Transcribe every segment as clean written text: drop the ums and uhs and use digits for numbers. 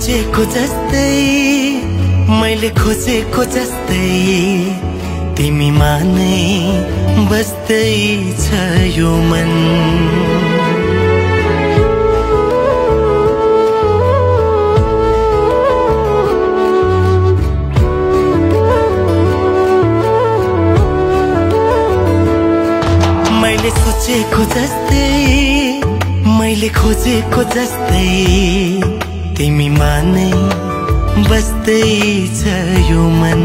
सोचेको जस्तै मैले खोजेको जस्तै तिमीमा नै बस्दै छ यो मन। मैले सोचेको जस्तै मैले खोजेको जस्तै तिमीमा नै बस्दै छ यो मन।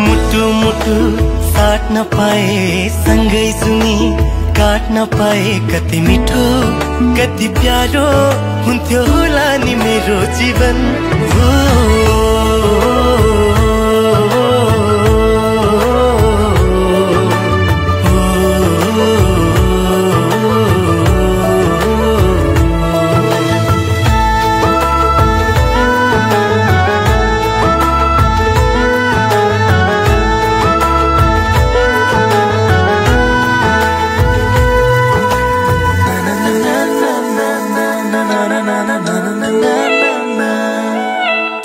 मुटु मुटु साट्न पाए सँगै सुनी काट्न पाए कति मिठो कति प्यारो हुन्थ्यो होला नि मेरो जीवन।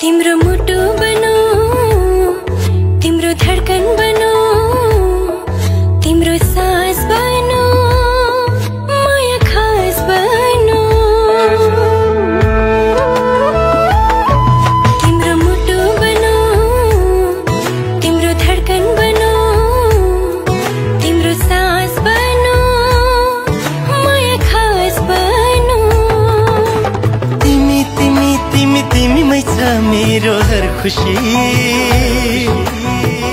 तिम्रो मुटु बनो तिम्रो धडकन बनो तिम्रो सास बनो माया खास बनो। तिम्रो मुटु बनो तिम्रो धडकन बनो तिम्रो सास बनो माया खास बनो। तिमी तिमी तिमी तिमीमै छ मेरो हर खुसी।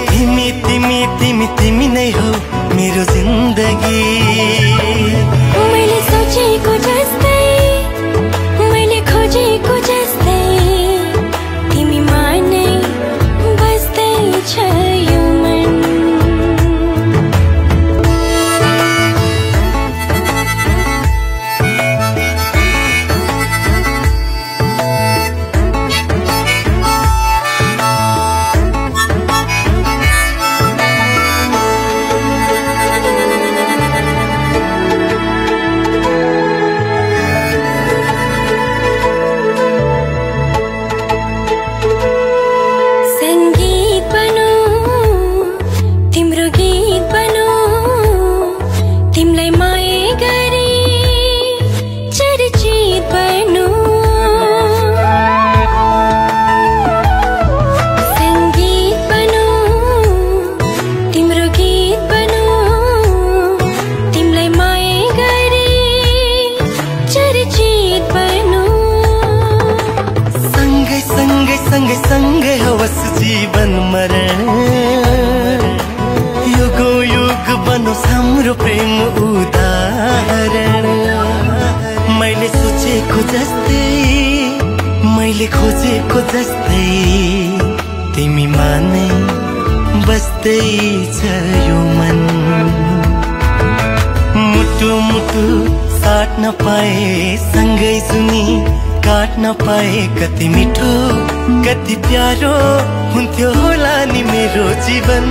तिमी तिमी तिमी तिमी नै हो मेरो जिन्दगी। मैले सोचेको जस्तै मैले खोजेको जस्तै तिमीमा नै बस्दै छ यो मन। सँगै सँगै होस् जीवन मरण युगो युग बनोस् हाम्रो प्रेम उदाहरण। मैले सोचेको जस्तै मैले खोजेको जस्तै तिमीमा नै बस्दै छ यो मन। मुटु मुटु साट्न पाए सँगै सुनी काट्न पाए कति मिठो कति प्यारो हुन्थ्यो होला नि मेरो जीवन।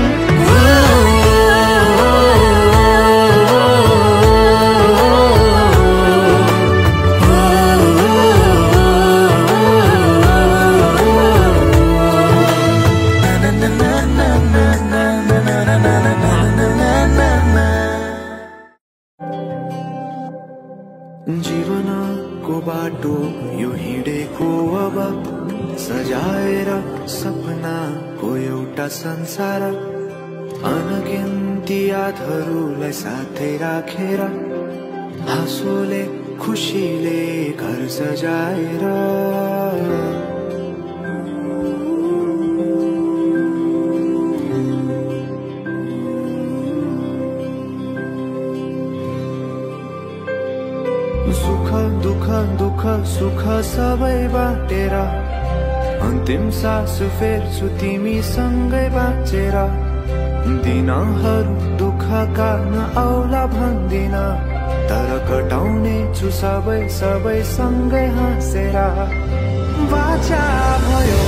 जीवनको बाटो यो हिँडेको अब सजाएर सपनाको एउटा संसार अनगिन्ती यादहरूलाई साथै राखेर हाँसोले खुसीले घर सजाएर सुख दुख दुख सुख सबै बाटेर अन्तिम सास फेर्छु तिमीसँगै बाँचेर। दिनहरू दुःखका नआउला भन्दिन तर कटाउने छु सबै सबै सँगै हाँसेर। बाचा भयो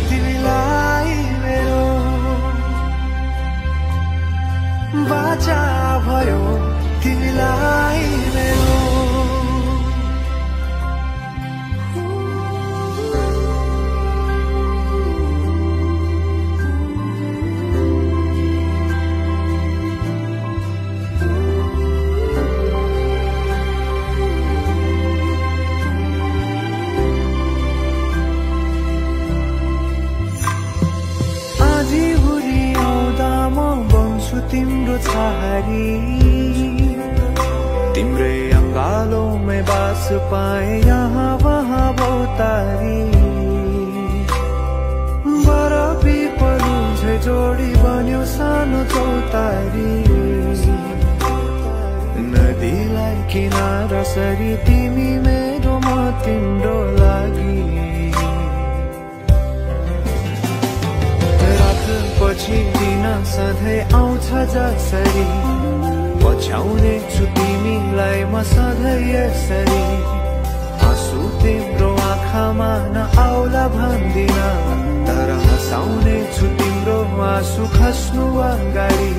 तिमीलाई मेरो बाचा भयो तिमीलाई मेरो। तिम्रो छहारी तिम्रै अंगालों में बास पाए यहाँ वहाँ बहुतारी बरफी पलु झै जोडी बन्यो सानो चौतारी नदीलाई किनारा सरी तिमी मेरो म तिम्रो लागि रात पछि दिन सधैँ आउँछ जसरी पछ्याउने छु तिमीलाई म सधैँ यसरी आँसु तिम्रो आँखामा नआउला भन्दिन तर हँसाउने छु तिम्रो आँसु खस्नु अगाडि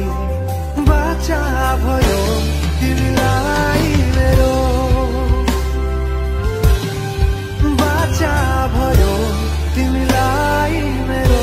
बाचा भयो तिमीलाई मेरो बाचा भयो तिमीलाई मेरो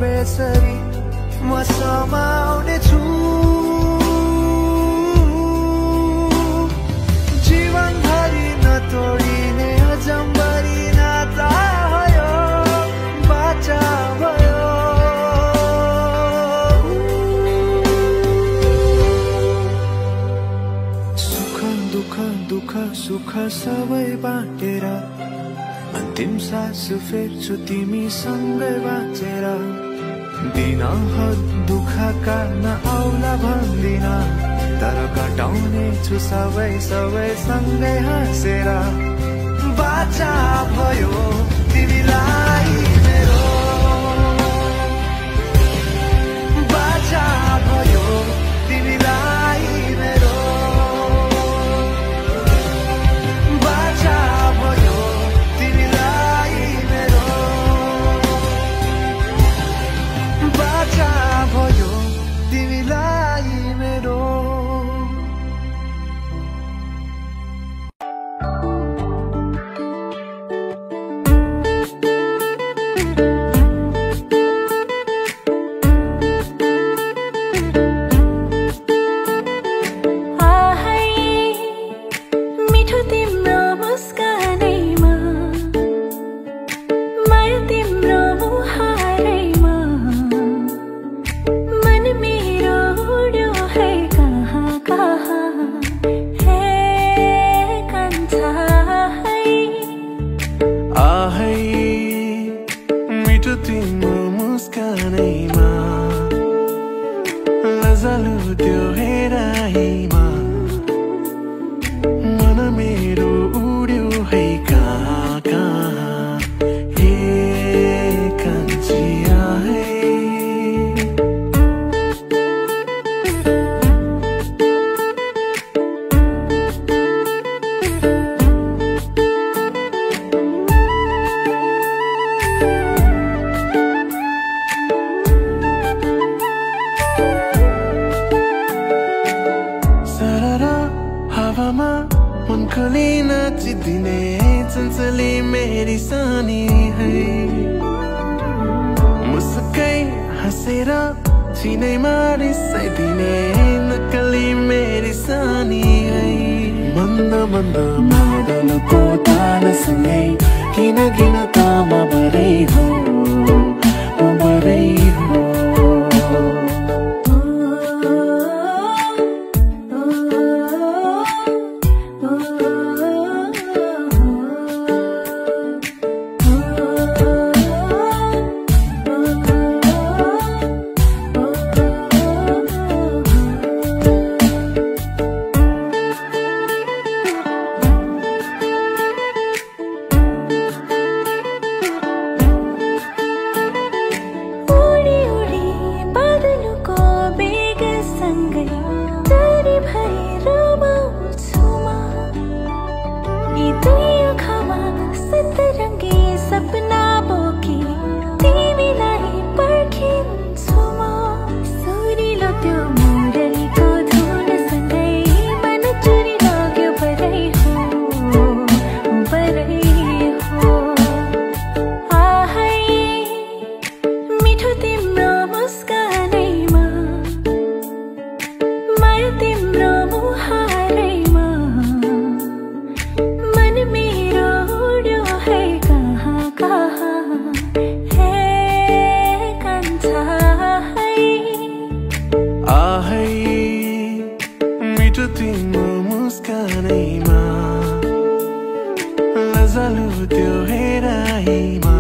बेसरी म समाउने छु जीवनभरि नतोडिने अजम्बरी नाता भयो बाचा भयो सुख दुःख दुःख सुख सबै बाँटेर अन्तिम सास फेर्छु तिमीसँगै बाँचेर दिनहद दुःखका नआउला भन्दिन तर कटाउने छु सबै सबै सँगै हाँसेर बाचा भयो तिमीलाई मेरो बाचा भयो तिमीलाई मेरो बाचा भयो तिमीलाई मेरो बाचा भयो तिमीलाई मेरो आहै मिठो तिम्रो मुस्कानैमा लजालु त्यो हेराइमा